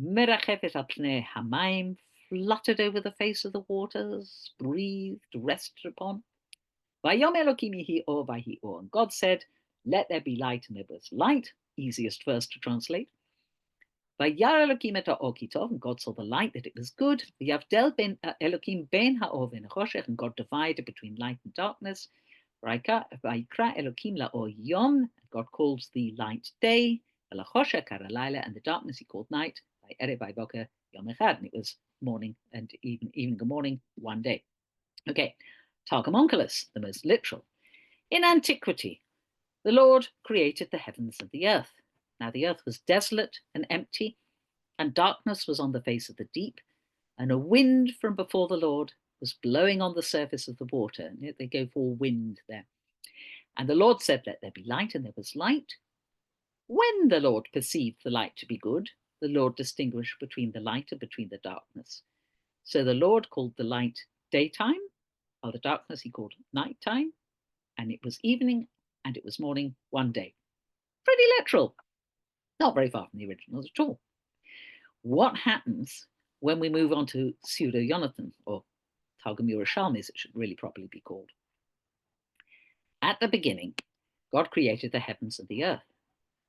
Merachefet al pnei hamayim, fluttered over the face of the waters, breathed, rested upon. Vayom Elokim yihi or vayhi or. And God said, let there be light, and there was light. Easiest verse to translate. Vayar Elokim et ha'or ki tov, and God saw the light, that it was good. V'yavdel ben Elokim ben ha'or v'nechoshech, and God divided between light and darkness. Vayikra Elokim la'or yom, God calls the light day. V'lachoshech kara laila, and the darkness he called night. Vayere vayboker yom echad, and it was morning and evening and morning, one day. Okay, Targum Onkelos, the most literal. In antiquity, the Lord created the heavens and the earth. Now the earth was desolate and empty, and darkness was on the face of the deep, and a wind from before the Lord was blowing on the surface of the water. And they go for wind there. And the Lord said, let there be light, and there was light. When the Lord perceived the light to be good, the Lord distinguished between the light and between the darkness. So the Lord called the light daytime, while the darkness he called nighttime, and it was evening and it was morning one day. Pretty literal. Not very far from the originals at all. What happens when we move on to Pseudo-Yonathan, or Targum Yerushalmi, as it should really properly be called? At the beginning, God created the heavens and the earth.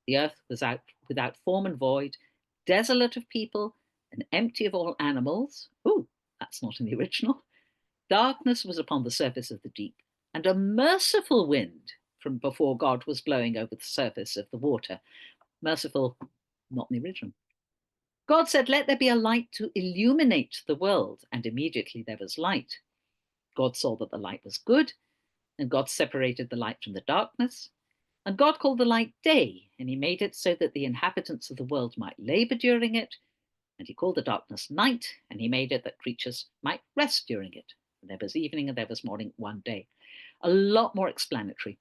The earth was without form and void, desolate of people and empty of all animals. Ooh, that's not in the original. Darkness was upon the surface of the deep, and a merciful wind from before God was blowing over the surface of the water. Merciful, not in the original. God said, "Let there be a light to illuminate the world," and immediately there was light. God saw that the light was good, and God separated the light from the darkness. And God called the light day, and he made it so that the inhabitants of the world might labor during it. And he called the darkness night, and he made it that creatures might rest during it. And there was evening and there was morning one day. A lot more explanatory.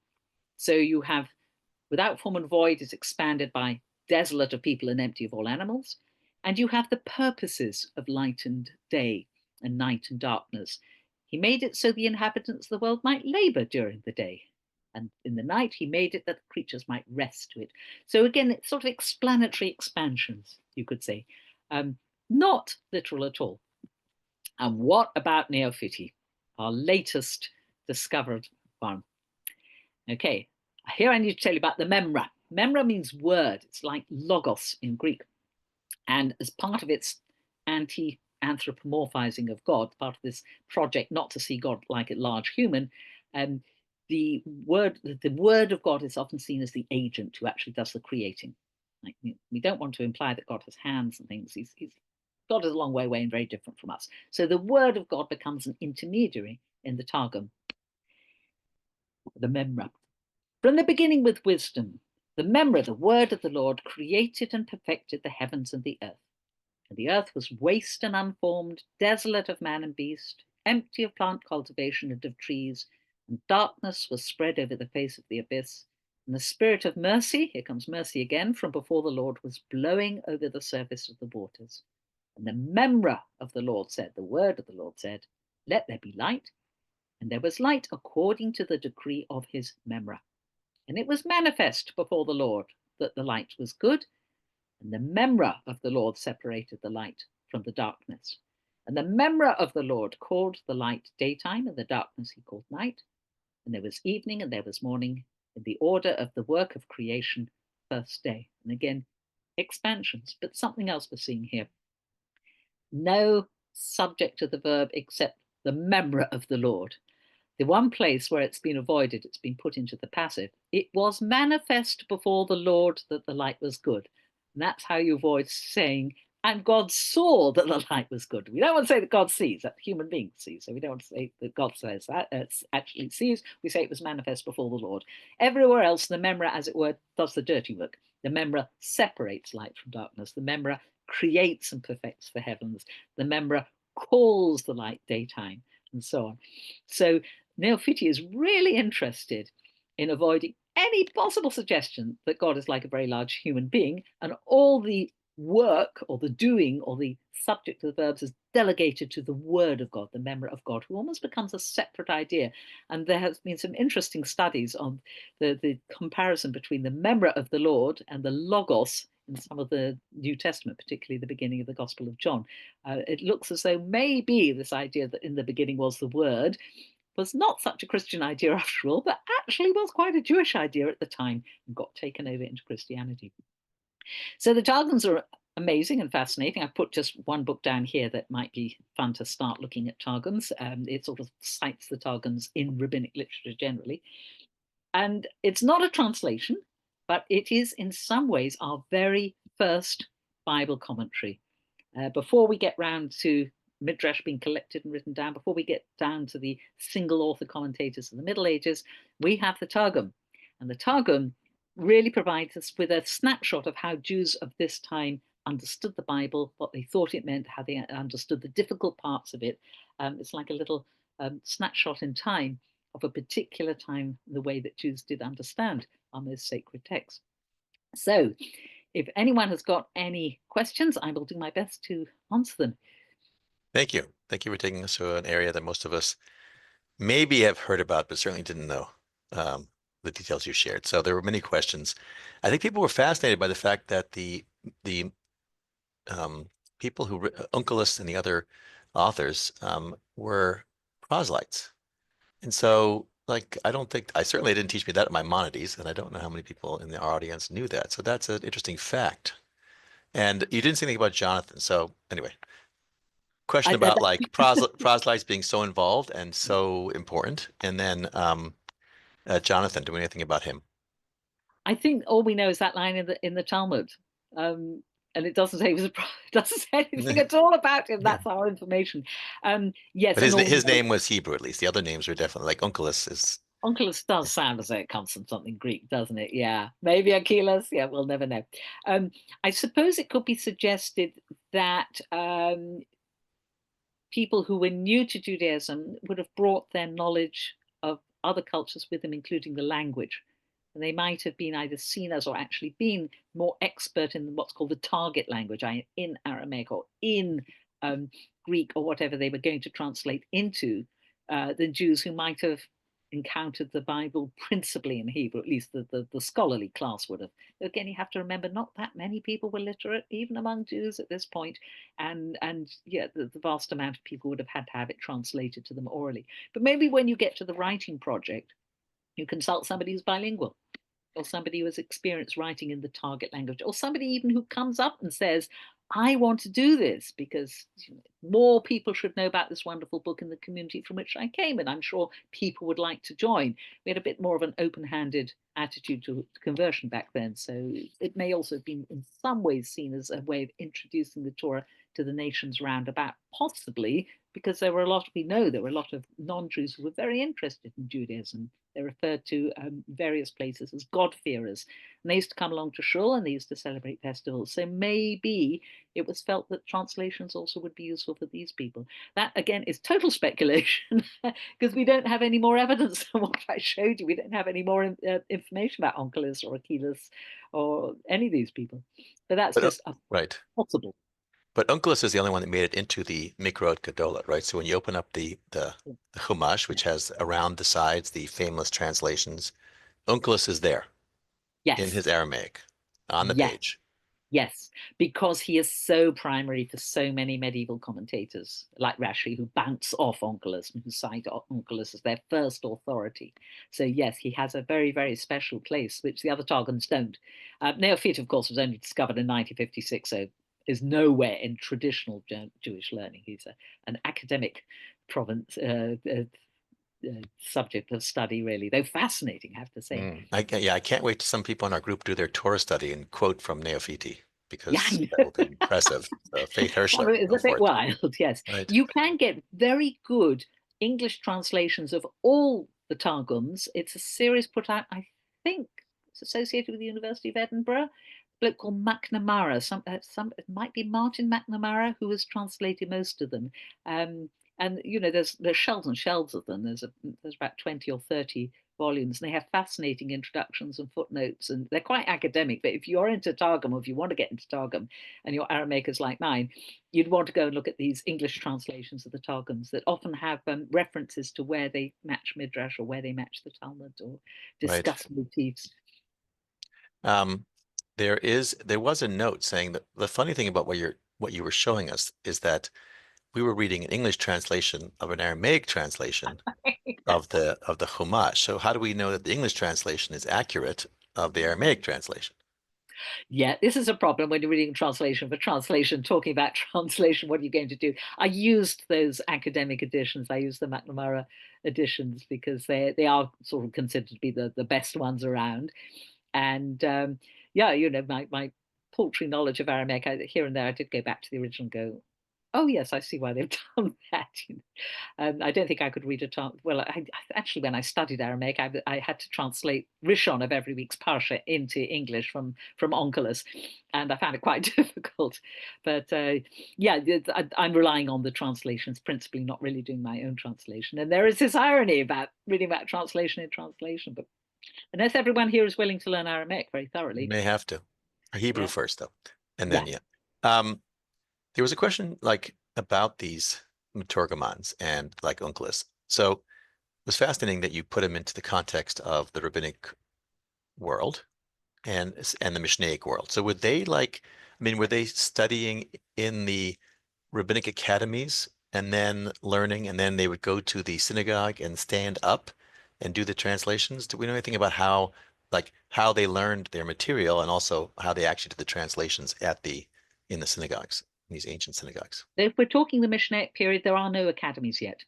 So you have without form and void is expanded by desolate of people and empty of all animals. And you have the purposes of light and day and night and darkness. He made it so the inhabitants of the world might labor during the day. And in the night, he made it that the creatures might rest to it. So again, it's sort of explanatory expansions, you could say. Not literal at all. And what about Neophyte, our latest discovered one? Okay, here I need to tell you about the memra. Memra means word. It's like logos in Greek. And as part of its anti-anthropomorphizing of God, part of this project not to see God like a large human, the word of God is often seen as the agent who actually does the creating. Like, we don't want to imply that God has hands and things. God is a long way away and very different from us. So the word of God becomes an intermediary in the Targum, the memra. From the beginning with wisdom, the memra, the word of the Lord, created and perfected the heavens and the earth. And the earth was waste and unformed, desolate of man and beast, empty of plant cultivation and of trees, and darkness was spread over the face of the abyss. And the spirit of mercy, here comes mercy again, from before the Lord was blowing over the surface of the waters. And the memra of the Lord said, the word of the Lord said, "Let there be light." And there was light according to the decree of his memra. And it was manifest before the Lord that the light was good. And the memra of the Lord separated the light from the darkness. And the memra of the Lord called the light daytime, and the darkness he called night. And there was evening and there was morning, in the order of the work of creation, first day. And again, expansions, but something else we're seeing here. No subject to the verb except the memra of the Lord. The one place where it's been avoided, it's been put into the passive. It was manifest before the Lord that the light was good. And that's how you avoid saying, and God saw that the light was good. We don't want to say that God sees, that human beings see. So we don't want to say that God says that, it's actually sees. We say it was manifest before the Lord. Everywhere else, the memra, as it were, does the dirty work. The memra separates light from darkness. The memra creates and perfects the heavens. The memra calls the light daytime, and so on. So Neophyte is really interested in avoiding any possible suggestion that God is like a very large human being, and all the work or the doing or the subject of the verbs is delegated to the word of God, the memra of God, who almost becomes a separate idea. And there has been some interesting studies on the comparison between the memra of the Lord and the logos in some of the New Testament, particularly the beginning of the Gospel of John. It looks as though maybe this idea that in the beginning was the word was not such a Christian idea after all, but actually was quite a Jewish idea at the time and got taken over into Christianity. So the Targums are amazing and fascinating. I've put just one book down here that might be fun to start looking at Targums. It sort of cites the Targums in rabbinic literature generally. And it's not a translation, but it is in some ways our very first Bible commentary. Before we get round to midrash being collected and written down, before we get down to the single author commentators of the Middle Ages, we have the Targum. And the Targum really provides us with a snapshot of how Jews of this time understood the Bible, what they thought it meant, how they understood the difficult parts of it. It's like a little snapshot in time of a particular time, the way that Jews did understand our most sacred texts. So if anyone has got any questions, I will do my best to answer them. Thank you. Thank you for taking us to an area that most of us maybe have heard about, but certainly didn't know the details you shared. So there were many questions. I think people were fascinated by the fact that the people who, Onkelos and the other authors, were proselytes. And so, like, I certainly didn't teach me that at Maimonides, and I don't know how many people in the audience knew that. So that's an interesting fact. And you didn't say anything about Jonathan. So anyway, question about like proselytes being so involved and so important. And then Jonathan, do we know anything about him? I think all we know is that line in the Talmud, and it doesn't say he was a doesn't say anything at all about him. That's our information. Yes, But and his although name was Hebrew, at least. The other names were definitely like Onkelos is. Onkelos does sound as though it comes from something Greek, doesn't it? Yeah, maybe Achilles. Yeah, we'll never know. I suppose it could be suggested that people who were new to Judaism would have brought their knowledge of other cultures with them, including the language. And they might have been either seen as or actually been more expert in what's called the target language, in Aramaic or in Greek or whatever they were going to translate into, than Jews who might have encountered the Bible principally in Hebrew, at least the scholarly class would have. Again, you have to remember not that many people were literate, even among Jews at this point, and yeah, the vast amount of people would have had to have it translated to them orally. But maybe when you get to the writing project, you consult somebody who's bilingual, or somebody who has experience writing in the target language, or somebody even who comes up and says, I want to do this because more people should know about this wonderful book in the community from which I came, and I'm sure people would like to join. We had a bit more of an open-handed attitude to conversion back then, so it may also have been in some ways seen as a way of introducing the Torah to the nations round about, possibly because there were a lot, we know there were a lot of non-Jews who were very interested in Judaism. They're referred to various places as God-fearers. And they used to come along to Shul and they used to celebrate festivals. So maybe it was felt that translations also would be useful for these people. That, again, is total speculation because we don't have any more evidence than what I showed you. We don't have any more information about Onkelos or Achilles or any of these people. But that's But just right. possible. But Onkelos is the only one that made it into the Mikrot Gedolah, right? So when you open up the Chumash, which has around the sides the famous translations, Onkelos is there in Yes, his Aramaic on the yes. page. Yes, because he is so primary for so many medieval commentators like Rashi, who bounce off Onkelos and who cite Onkelos as their first authority. So yes, he has a very, very special place, which the other Targums don't. Neophyte, of course, was only discovered in 1956, so is nowhere in traditional Jewish learning. He's an academic province, subject of study, really, though fascinating, I have to say. Yeah, I can't wait till some people in our group do their Torah study and quote from Neophyte Yeah, because I that know. will be impressive. Faith Hirschler, It's go a for bit it. wild, yes. Right, You can get very good English translations of all the Targums. It's a series put out, I think, it's associated with the University of Edinburgh. A bloke called McNamara. It might be Martin McNamara who has translated most of them. And there's shelves and shelves of them. There's about 20 or 30 volumes, and they have fascinating introductions and footnotes, and they're quite academic. But if you're into Targum, or if you want to get into Targum, and your Aramaic is like mine, you'd want to go and look at these English translations of the Targums that often have references to where they match midrash or where they match the Talmud or right. discuss motifs. Um, there was a note saying that the funny thing about what you were showing us is that we were reading an English translation of an Aramaic translation of the Chumash. So how do we know that the English translation is accurate of the Aramaic translation? Yeah, this is a problem when you're reading translation for translation, talking about translation. What are you going to do? I used those academic editions. I used the McNamara editions because they are sort of considered to be the best ones around. And yeah, my paltry knowledge of Aramaic, here and there, I did go back to the original and go, oh, yes, I see why they've done that. I don't think I could read a well. Actually, when I studied Aramaic, I had to translate Rishon of every week's parsha into English from Onkelos, and I found it quite difficult. But yeah, I'm relying on the translations principally, not really doing my own translation. And there is this irony about reading about translation in translation, but unless everyone here is willing to learn Aramaic very You thoroughly, may have to. Hebrew yeah, first, though, and yeah. then yeah. Um, there was a question like about these Torgomons and like Onkelos. So it was fascinating that you put them into the context of the rabbinic world and the Mishnaic world. So would they were they studying in the rabbinic academies and then learning, and then they would go to the synagogue and stand up and do the translations? Do we know anything about how they learned their material and also how they actually did the translations in the synagogues, in these ancient synagogues? If we're talking the Mishnaic period, there are no academies yet.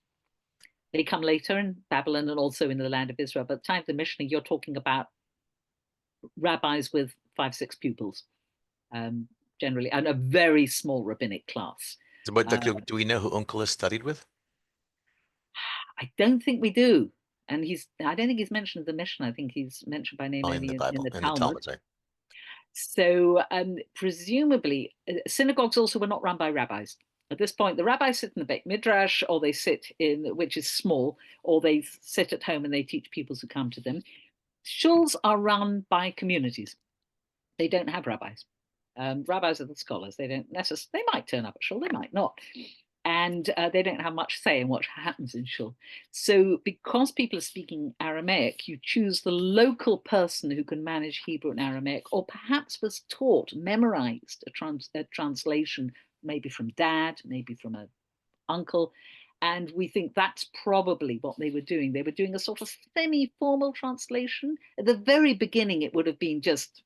They come later in Babylon and also in the land of Israel. But at the time of the Mishnah, you're talking about rabbis with 5, 6 pupils, um, generally, and a very small rabbinic class. But Uh, do we know who Onkelos studied with? I don't think we do. And I don't think he's mentioned in the Mishnah. I think he's mentioned by name Oh, in only the in Bible, the in the Talmud. Talmud, right? So presumably, synagogues also were not run by rabbis. At this point, the rabbis sit in the Beit Midrash, or they sit in, which is small, or they sit at home and they teach people who come to them. Shuls are run by communities. They don't have rabbis. Rabbis are the scholars. They don't necessarily. They might turn up at shul. They might not. And they don't have much say in what happens in shul. So because people are speaking Aramaic, you choose the local person who can manage Hebrew and Aramaic, or perhaps was taught, memorized a translation, maybe from dad, maybe from an uncle. And we think that's probably what they were doing. They were doing a sort of semi-formal translation. At the very beginning, it would have been just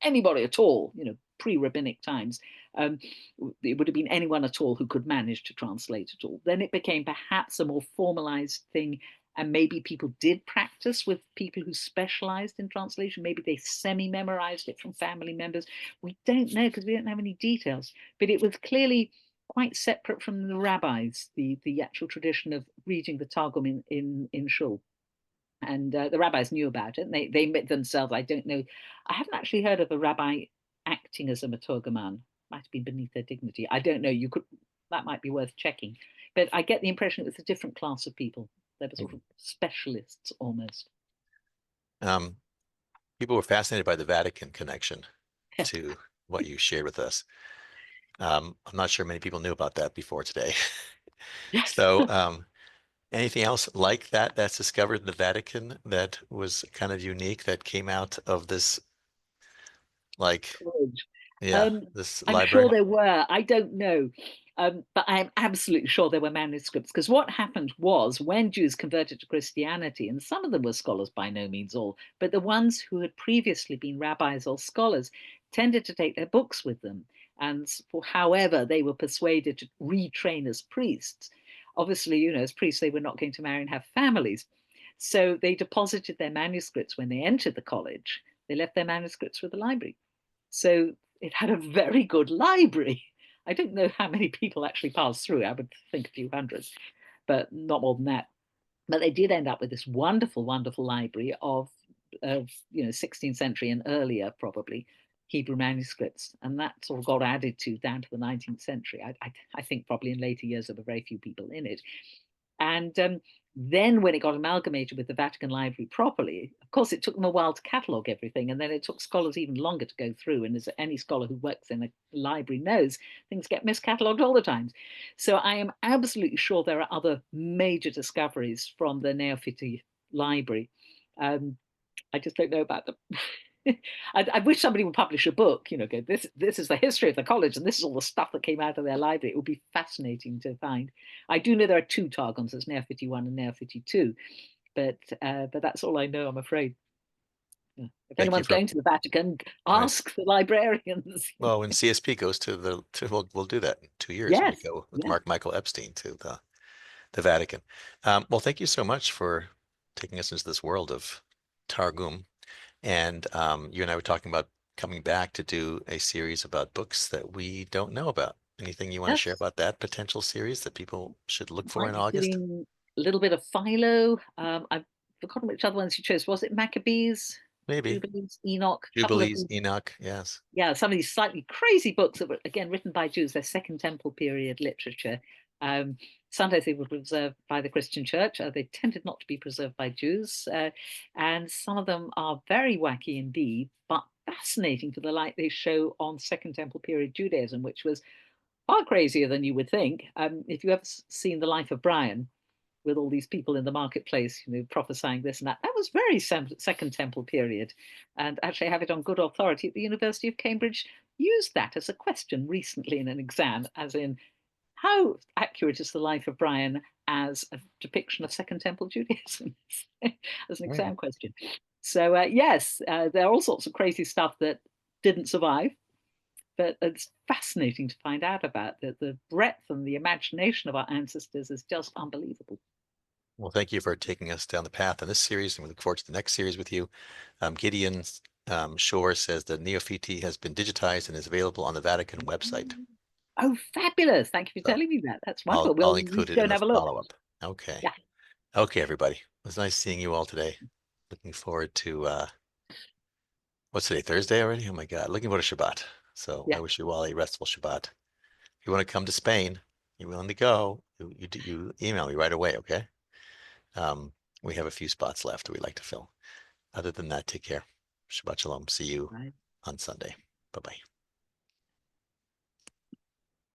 anybody at all, pre-rabbinic times. It would have been anyone at all who could manage to translate at all. Then it became perhaps a more formalized thing, and maybe people did practice with people who specialized in translation. Maybe they semi-memorized it from family members. We don't know because we don't have any details, but it was clearly quite separate from the rabbis, the actual tradition of reading the Targum in shul. And the rabbis knew about it. And they themselves, I don't know, I haven't actually heard of a rabbi acting as a maturgaman. Might have been beneath their dignity. I don't know. That might be worth checking. But I get the impression it was a different class of people. They were sort of specialists almost. People were fascinated by the Vatican connection to what you shared with us. I'm not sure many people knew about that before today. Yes. So, anything else like that that's discovered in the Vatican that was kind of unique that came out of this, like, yeah, Um, this I'm sure library? there were. I don't know. But I'm absolutely sure there were manuscripts, because what happened was when Jews converted to Christianity, and some of them were scholars, by no means all, but the ones who had previously been rabbis or scholars tended to take their books with them. And for however they were persuaded to retrain as priests, obviously, as priests, they were not going to marry and have families. So they deposited their manuscripts when they entered the college. They left their manuscripts with the library. So it had a very good library. I don't know how many people actually passed through. I would think a few hundreds, but not more than that. But they did end up with this wonderful, wonderful library of 16th century and earlier, probably Hebrew manuscripts, and that sort of got added to down to the 19th century. I think probably in later years there were very few people in it. And then when it got amalgamated with the Vatican Library properly, of course, it took them a while to catalogue everything. And then it took scholars even longer to go through. And as any scholar who works in a library knows, things get miscatalogued all the time. So I am absolutely sure there are other major discoveries from the Neofiti Library. I just don't know about them. I wish somebody would publish a book, go, this is the history of the college and this is all the stuff that came out of their library. It would be fascinating to find. I do know there are 2 Targums, there's Neofiti 1 and Neofiti 2, but that's all I know, I'm afraid. Yeah. If Thank you anyone's for, going to the Vatican, right. ask the librarians. Well, when CSP goes we'll do that in 2 years when we Yes, go with yes, Mark Michael Epstein to the Vatican. Well, thank you so much for taking us into this world of Targum. And you and I were talking about coming back to do a series about books that we don't know about. Anything you want to share yes. about that potential series that people should look for Might in be August? doing a little bit of Philo. I've forgotten which other ones you chose. Was it Maccabees, Maybe. Jubilees, Enoch? A couple of Jubilees, Enoch, yes. yeah, some of these slightly crazy books that were again written by Jews. They're Second Temple period literature. Um, Sometimes they were preserved by the Christian Church. They tended not to be preserved by Jews, and some of them are very wacky indeed, but fascinating to the light they show on Second Temple period Judaism, which was far crazier than you would think. If you ever seen the life of Brian, with all these people in the marketplace, prophesying this and that. That was very Second Temple period. And actually, I have it on good authority at the University of Cambridge used that as a question recently in an exam, as in, how accurate is the life of Brian as a depiction of Second Temple Judaism? As an Hmm. exam question. So, yes, there are all sorts of crazy stuff that didn't survive, but it's fascinating to find out about. The breadth and the imagination of our ancestors is just unbelievable. Well, thank you for taking us down the path in this series, and we look forward to the next series with you. Gideon Shore says the Neofiti has been digitized and is available on the Vatican website. Oh, fabulous. Thank you for So telling me that. That's I'll wonderful. I'll We'll include it go in and the have a look. follow-up. Okay. Yeah. Okay, everybody. It was nice seeing you all today. Looking forward to what's today? Thursday already? Oh my God. Looking forward to Shabbat. So I Yeah. wish you all a restful Shabbat. If you want to come to Spain, you're willing to go, you email me right away, okay? Um, we have a few spots left we'd like to fill. Other than that, take care. Shabbat shalom. See you Right. on Sunday. Bye bye.